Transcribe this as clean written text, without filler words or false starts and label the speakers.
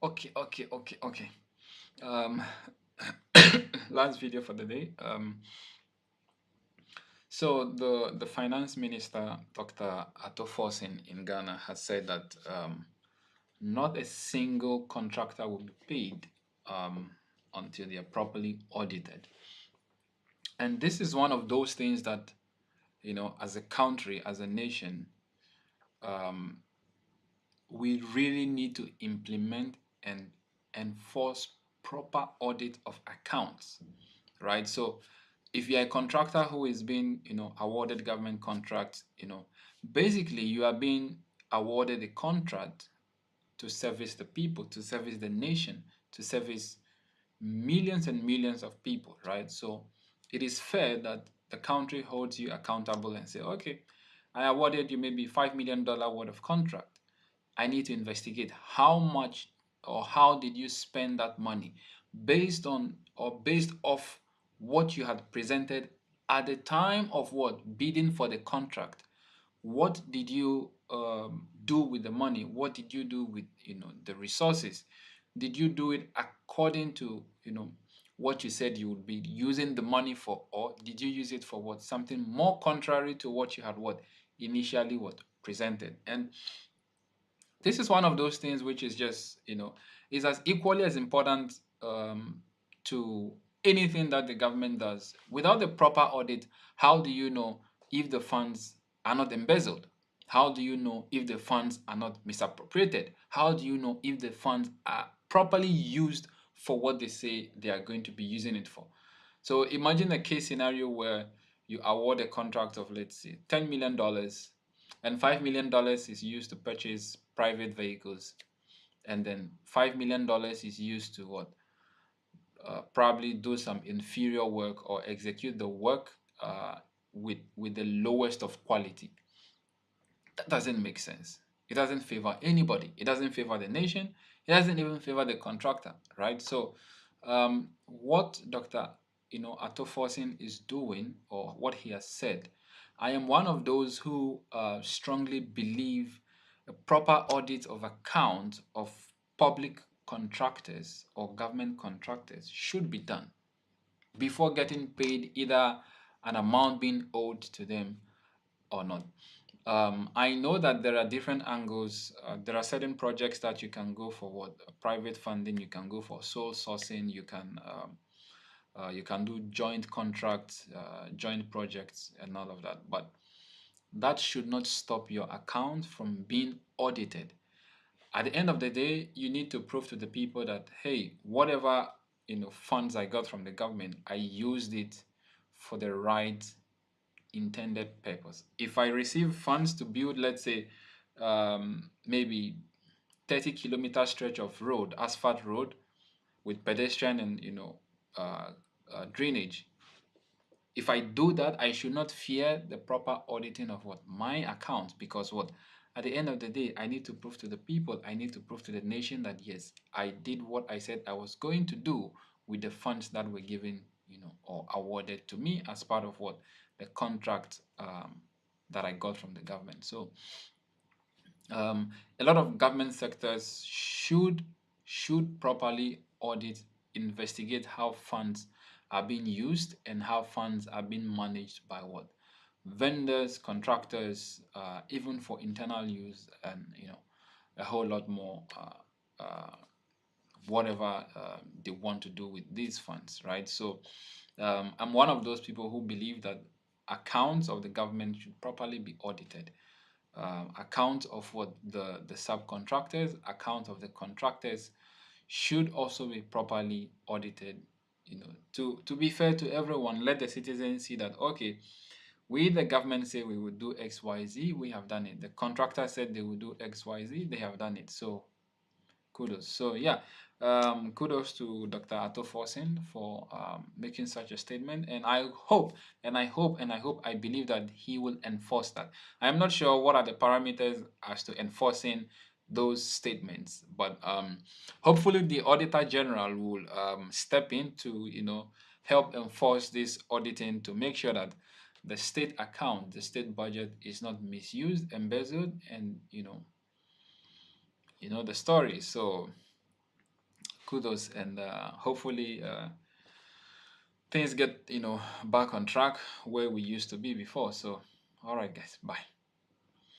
Speaker 1: Okay. Um, last video for the day. So the finance minister, Dr. Ato Forson in Ghana, has said that not a single contractor will be paid until they are properly audited. And this is one of those things that, as a country, as a nation, um, we really need to implement and enforce proper audit of accounts, right? So if you're a contractor who is being, awarded government contracts, basically you are being awarded a contract to service the people, to service the nation, to service millions and millions of people, right? So it is fair that the country holds you accountable and say, okay, I awarded you maybe $5 million worth of contract. I need to investigate how much or how did you spend that money based on or based off what you had presented at the time of what bidding for the contract. What did you do with the money? What did you do with the resources? Did you do it according to what you said you would be using the money for, or did you use it for what something more contrary to what you had what initially what presented? And this is one of those things which is just is as equally as important to anything that the government does. Without the proper audit, how do you know if the funds are not embezzled? How do you know if the funds are not misappropriated? How do you know if the funds are properly used for what they say they are going to be using it for? So imagine a case scenario where you award a contract of, let's say, $10 million, and $5 million is used to purchase private vehicles, and then $5 million is used to what? Probably do some inferior work or execute the work with the lowest of quality. That doesn't make sense. It doesn't favor anybody. It doesn't favor the nation. It doesn't even favor the contractor, right? So, what Dr. Ato Forson is doing, or what he has said, I am one of those who strongly believe a proper audit of account of public contractors or government contractors should be done before getting paid either an amount being owed to them or not. I know that there are different angles. There are certain projects that you can go for what private funding, you can go for sole sourcing, you can do joint contracts, joint projects, and all of that. But that should not stop your account from being audited. At the end of the day, you need to prove to the people that, hey, whatever funds I got from the government, I used it for the right intended purpose. If I receive funds to build, let's say, maybe 30-kilometer stretch of road, asphalt road, with pedestrian and drainage, if I do that, I should not fear the proper auditing of what my account, because what at the end of the day, I need to prove to the people, I need to prove to the nation that yes, I did what I said I was going to do with the funds that were given, or awarded to me as part of what the contract that I got from the government. So a lot of government sectors should properly audit, investigate how funds are being used and how funds are being managed by what vendors, contractors, even for internal use, and a whole lot more. Whatever they want to do with these funds, right? So I'm one of those people who believe that accounts of the government should properly be audited. Account of what the subcontractors, account of the contractors should also be properly audited. To be fair to everyone, let the citizens see that okay, we the government say we would do XYZ, we have done it. The contractor said they would do XYZ, they have done it. So kudos. So yeah, kudos to Dr. Ato Forson for making such a statement, and I hope, I believe that he will enforce that. I'm not sure what are the parameters as to enforcing those statements, but hopefully the Auditor General will step in to help enforce this auditing to make sure that the state account, the state budget is not misused, embezzled, and you know the story. So kudos, and hopefully things get back on track where we used to be before. So all right, guys, bye.